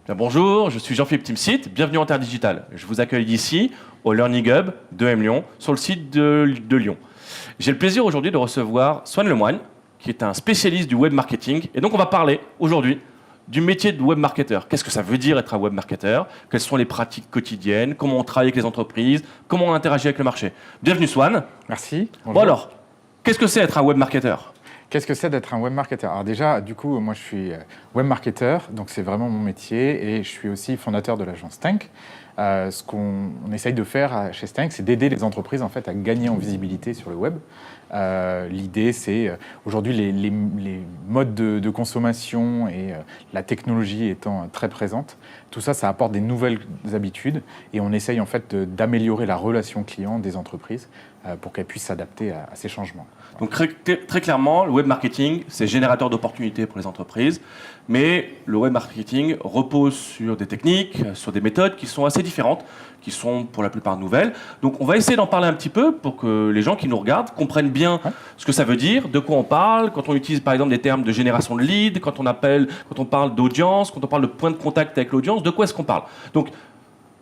Bien, bonjour, je suis Jean-Philippe Timsit, bienvenue en Terre Digitale. Je vous accueille ici, au Learning Hub de M Lyon, sur le site de Lyon. J'ai le plaisir aujourd'hui de recevoir Swan Lemoine, qui est un spécialiste du web marketing. Et donc on va parler aujourd'hui du métier de web marketeur. Qu'est-ce que ça veut dire être un web marketeur? Quelles sont les pratiques quotidiennes? Comment on travaille avec les entreprises? Comment on interagit avec le marché? Bienvenue Swan. Merci. Bonjour. Bon alors, qu'est-ce que c'est être un web marketeur? Qu'est-ce que c'est d'être un web marketeur? Alors déjà, du coup, moi je suis web marketeur, donc c'est vraiment mon métier, et je suis aussi fondateur de l'agence Stank. Ce qu'on essaye de faire chez Stank, c'est d'aider les entreprises en fait à gagner en visibilité sur le web. L'idée, c'est aujourd'hui les modes de consommation et la technologie étant très présente, tout ça, ça apporte des nouvelles habitudes, et on essaye en fait d'améliorer la relation client des entreprises pour qu'elles puissent s'adapter à ces changements. Donc très clairement, le web marketing, c'est générateur d'opportunités pour les entreprises, mais le web marketing repose sur des techniques, sur des méthodes qui sont assez différentes, qui sont pour la plupart nouvelles. Donc on va essayer d'en parler un petit peu pour que les gens qui nous regardent comprennent bien ce que ça veut dire, de quoi on parle, quand on utilise par exemple des termes de génération de leads, quand on parle d'audience, quand on parle de point de contact avec l'audience, de quoi est-ce qu'on parle? Donc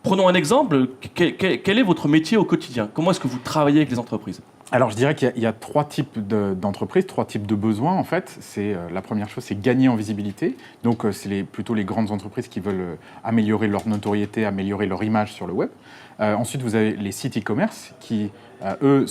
prenons un exemple, quel est votre métier au quotidien? Comment est-ce que vous travaillez avec les entreprises? Alors, je dirais qu'il y a trois types d'entreprises, trois types de besoins, en fait. La première chose, c'est gagner en visibilité. Donc, c'est plutôt les grandes entreprises qui veulent améliorer leur notoriété, améliorer leur image sur le web. Ensuite, vous avez les sites e-commerce qui, eux,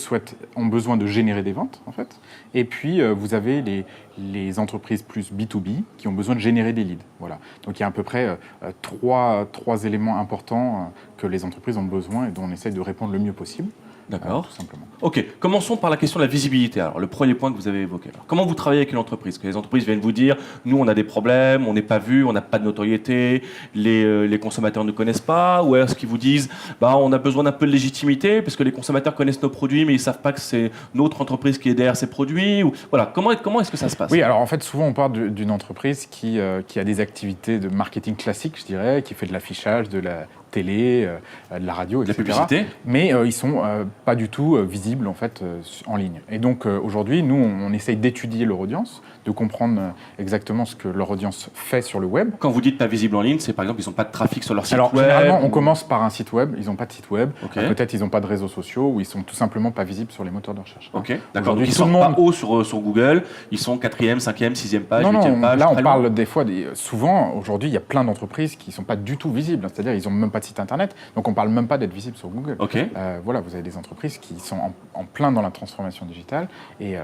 ont besoin de générer des ventes, en fait. Et puis, vous avez les entreprises plus B2B qui ont besoin de générer des leads. Voilà. Donc, il y a à peu près trois éléments importants que les entreprises ont besoin et dont on essaye de répondre le mieux possible. D'accord. Tout simplement. Ok, commençons par la question de la visibilité. Alors, le premier point que vous avez évoqué. Alors, comment vous travaillez avec une entreprise? Que les entreprises viennent vous dire, nous, on a des problèmes, on n'est pas vu, on n'a pas de notoriété, les consommateurs ne connaissent pas, ou est-ce qu'ils vous disent, on a besoin d'un peu de légitimité, parce que les consommateurs connaissent nos produits, mais ils ne savent pas que c'est notre entreprise qui est derrière ces produits, ou voilà. Comment est-ce que ça se passe? Oui, alors en fait, souvent, on parle d'une entreprise qui a des activités de marketing classique, je dirais, qui fait de l'affichage, de la télé, de la radio, etc. De la publicité. Mais ils sont pas du tout visibles en fait en ligne. Et donc aujourd'hui, nous, on essaye d'étudier leur audience, de comprendre exactement ce que leur audience fait sur le web. Quand vous dites pas visible en ligne, c'est par exemple ils n'ont pas de trafic sur leur site Alors, web. Généralement, on commence par un site web. Ils n'ont pas de site web. Okay. Peut-être ils n'ont pas de réseaux sociaux ou ils sont tout simplement pas visibles sur les moteurs de recherche. Ok, d'accord. Donc ils sont pas hauts sur Google. Ils sont 4e, 5e, 6e page, 8e page. Là, on parle des fois, souvent, aujourd'hui, il y a plein d'entreprises qui ne sont pas du tout visibles. C'est-à-dire, ils n'ont même pas de site internet. Donc, on ne parle même pas d'être visible sur Google. Okay. Voilà, vous avez des entreprises qui sont en plein dans la transformation digitale et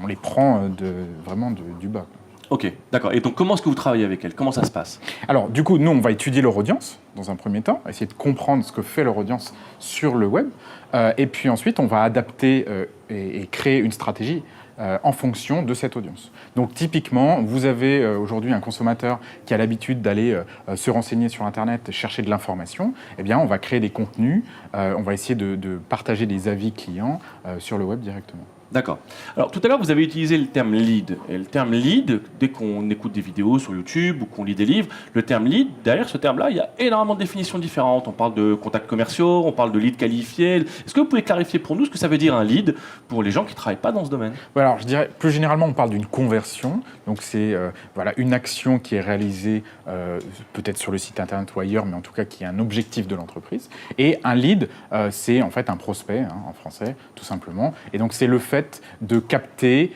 on les prend vraiment du bas. Ok, d'accord. Et donc, comment est-ce que vous travaillez avec elles? Comment ça se passe? Alors, du coup, nous, on va étudier leur audience dans un premier temps, essayer de comprendre ce que fait leur audience sur le web. Et puis ensuite, on va adapter et créer une stratégie en fonction de cette audience. Donc typiquement, vous avez aujourd'hui un consommateur qui a l'habitude d'aller se renseigner sur Internet, chercher de l'information. Eh bien, on va créer des contenus, on va essayer de partager des avis clients sur le web directement. D'accord. Alors, tout à l'heure, vous avez utilisé le terme lead. Et le terme lead, dès qu'on écoute des vidéos sur YouTube ou qu'on lit des livres, le terme lead, derrière ce terme-là, il y a énormément de définitions différentes. On parle de contacts commerciaux, on parle de lead qualifié. Est-ce que vous pouvez clarifier pour nous ce que ça veut dire un lead pour les gens qui ne travaillent pas dans ce domaine? Alors, je dirais, plus généralement, on parle d'une conversion. Donc, c'est une action qui est réalisée peut-être sur le site Internet ou ailleurs, mais en tout cas qui est un objectif de l'entreprise. Et un lead, c'est en fait un prospect, en français, tout simplement. Et donc, c'est le fait de capter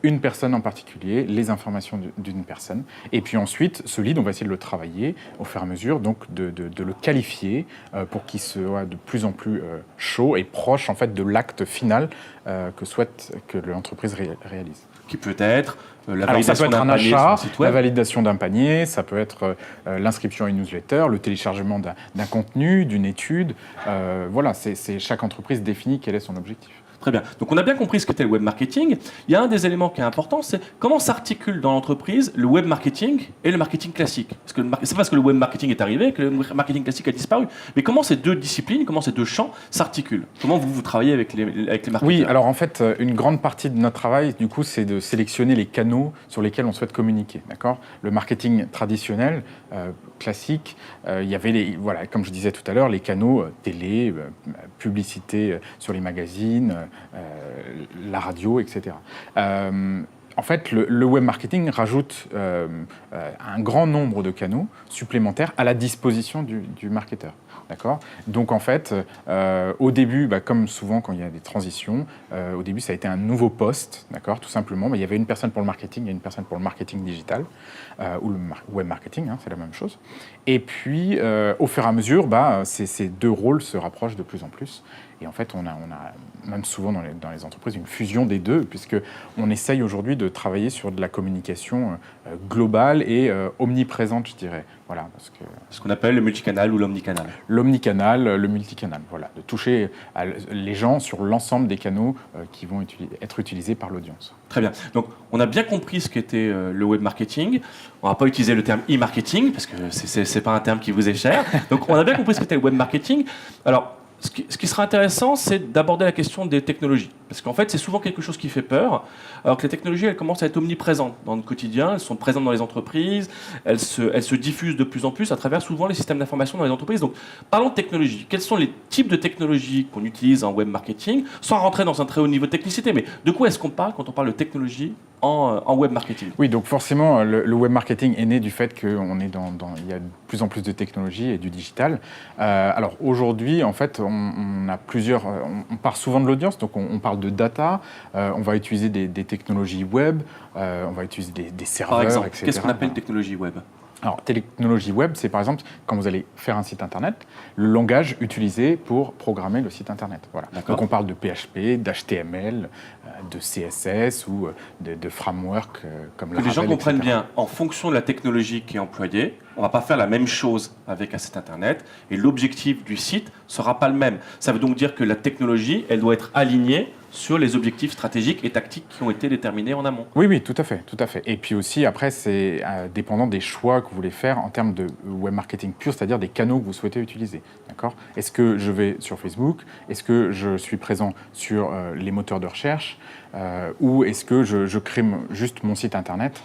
une personne en particulier, les informations d'une personne. Et puis ensuite, ce lead, on va essayer de le travailler au fur et à mesure, donc de le qualifier pour qu'il soit de plus en plus chaud et proche en fait de l'acte final que souhaite que l'entreprise réalise. Qui peut être la validation d'un panier sur un site web. La validation d'un panier, ça peut être l'inscription à une newsletter, le téléchargement d'un contenu, d'une étude. Voilà, chaque entreprise définit quel est son objectif. Très bien. Donc on a bien compris ce qu'était le web marketing. Il y a un des éléments qui est important, c'est comment s'articule dans l'entreprise le web marketing et le marketing classique. Parce que c'est parce que le web marketing est arrivé que le marketing classique a disparu. Mais comment ces deux disciplines, comment ces deux champs s'articulent? Comment vous travaillez avec les marketeurs? Oui, alors en fait, une grande partie de notre travail, du coup, c'est de sélectionner les canaux sur lesquels on souhaite communiquer. D'accord? Le marketing traditionnel, classique, il y avait comme je disais tout à l'heure, les canaux télé, publicité sur les magazines, la radio, etc. en fait, le web marketing rajoute un grand nombre de canaux supplémentaires à la disposition du marketeur. D'accord ? Donc en fait, au début, comme souvent quand il y a des transitions, au début ça a été un nouveau poste, d'accord ? Tout simplement, il y avait une personne pour le marketing et une personne pour le marketing digital, ou le web marketing, c'est la même chose. Et puis, au fur et à mesure, ces deux rôles se rapprochent de plus en plus. Et en fait, on a même souvent dans les entreprises une fusion des deux, puisqu'on essaye aujourd'hui de travailler sur de la communication globale et omniprésente, je dirais. Voilà, parce que ce qu'on appelle le multicanal ou l'omnicanal. L'omnicanal, le multicanal, voilà, de toucher les gens sur l'ensemble des canaux qui vont être utilisés par l'audience. Très bien. Donc, on a bien compris ce qu'était le web marketing. On ne va pas utiliser le terme e-marketing, parce que ce n'est pas un terme qui vous est cher. Donc, on a bien compris ce qu'était le web marketing. Alors, ce qui sera intéressant, c'est d'aborder la question des technologies. Parce qu'en fait, c'est souvent quelque chose qui fait peur, alors que les technologies, elles commencent à être omniprésentes dans le quotidien, elles sont présentes dans les entreprises, elles se diffusent de plus en plus à travers souvent les systèmes d'information dans les entreprises. Donc, parlons de technologie. Quels sont les types de technologies qu'on utilise en web marketing, sans rentrer dans un très haut niveau de technicité, mais de quoi est-ce qu'on parle quand on parle de technologie en web marketing? Oui, donc forcément, le web marketing est né du fait qu'il y a de plus en plus de technologies et du digital. Alors aujourd'hui, en fait, on a plusieurs. On part souvent de l'audience, donc on parle de data. On va utiliser des technologies web. On va utiliser des serveurs, par exemple, etc. Qu'est-ce qu'on appelle technologie web? Alors, technologie web, c'est par exemple quand vous allez faire un site internet, le langage utilisé pour programmer le site internet. Voilà. Donc on parle de PHP, d'HTML, de CSS ou de framework comme Laravel. Que les gens comprennent etc. bien, en fonction de la technologie qui est employée, on ne va pas faire la même chose avec un site internet et l'objectif du site ne sera pas le même. Ça veut donc dire que la technologie, elle doit être alignée sur les objectifs stratégiques et tactiques qui ont été déterminés en amont. Oui, tout à fait, tout à fait. Et puis aussi, après, c'est dépendant des choix que vous voulez faire en termes de web marketing pur, c'est-à-dire des canaux que vous souhaitez utiliser. D'accord ? Est-ce que je vais sur Facebook ? Est-ce que je suis présent sur les moteurs de recherche ? Ou est-ce que je crée juste mon site internet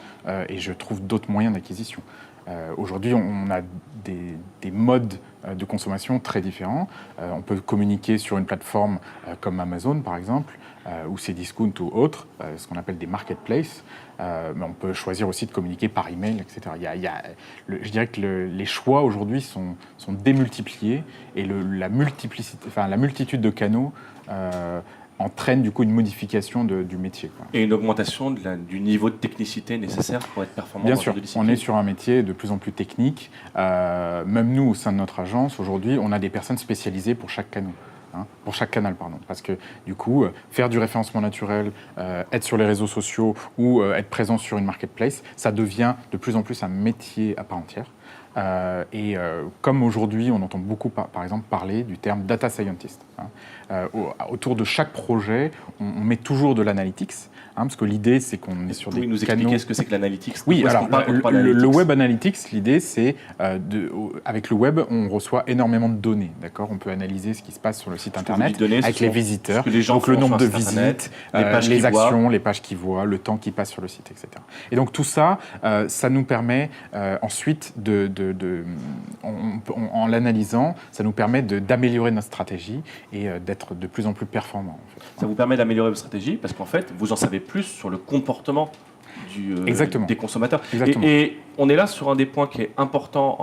et je trouve d'autres moyens d'acquisition ? Aujourd'hui, on a des modes de consommation très différents. On peut communiquer sur une plateforme comme Amazon, par exemple, ou Cdiscount ou autres, ce qu'on appelle des marketplaces. Mais on peut choisir aussi de communiquer par email, etc. Je dirais que les choix aujourd'hui sont démultipliés et la multitude de canaux entraîne du coup une modification du métier. Quoi. Et une augmentation du niveau de technicité nécessaire pour être performant. Bien sûr, on est sur un métier de plus en plus technique. Même nous, au sein de notre agence, aujourd'hui, on a des personnes spécialisées pour chaque canal. Pour chaque canal, pardon. Parce que du coup, faire du référencement naturel, être sur les réseaux sociaux ou être présent sur une marketplace, ça devient de plus en plus un métier à part entière. Comme aujourd'hui, on entend beaucoup, par exemple, parler du terme data scientist. Autour de chaque projet, on met toujours de l'analytics, parce que l'idée, c'est qu'on est sur des canaux... nous expliquer ce que c'est que l'analytics? Oui, alors, le web analytics, l'idée, c'est, avec le web, on reçoit énormément de données, d'accord ? On peut analyser ce qui se passe sur le site Internet, avec les visiteurs, donc le nombre de visites, les actions, les pages qu'ils voient, le temps qu'ils passent sur le site, etc. Et donc, tout ça, ça nous permet ensuite en l'analysant, ça nous permet d'améliorer notre stratégie et d'être de plus en plus performant. En fait. Ça vous permet d'améliorer votre stratégie parce qu'en fait, vous en savez plus sur le comportement des consommateurs. Et on est là sur un des points qui est important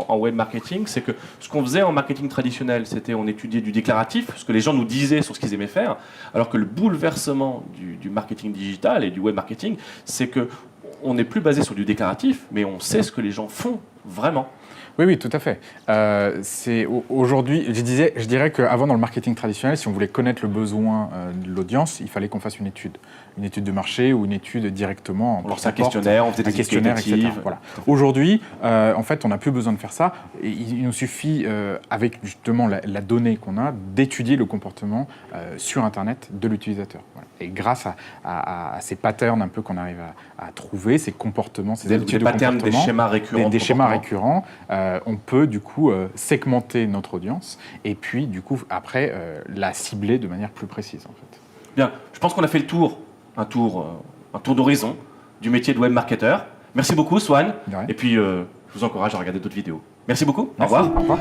en web marketing, c'est que ce qu'on faisait en marketing traditionnel, c'était on étudiait du déclaratif, ce que les gens nous disaient sur ce qu'ils aimaient faire, alors que le bouleversement du marketing digital et du web marketing, c'est que on n'est plus basé sur du déclaratif, mais on sait ce que les gens font vraiment. Oui, tout à fait. Aujourd'hui, je dirais qu'avant, dans le marketing traditionnel, si on voulait connaître le besoin de l'audience, il fallait qu'on fasse une étude de marché ou une étude directement. On lançait un questionnaire, on faisait des questionnaires, etc. Voilà. Aujourd'hui, en fait, on n'a plus besoin de faire ça. Il nous suffit, avec justement la donnée qu'on a, d'étudier le comportement sur Internet de l'utilisateur. Voilà. Et grâce à ces patterns un peu qu'on arrive à trouver, ces comportements, ces habitudes de comportement, des schémas récurrents, des schémas récurrents, on peut du coup segmenter notre audience et puis du coup après la cibler de manière plus précise en fait. Bien, je pense qu'on a fait le tour, un tour d'horizon du métier de web marketeur. Merci beaucoup Swan. Et puis je vous encourage à regarder d'autres vidéos. Merci beaucoup. Merci. Au revoir.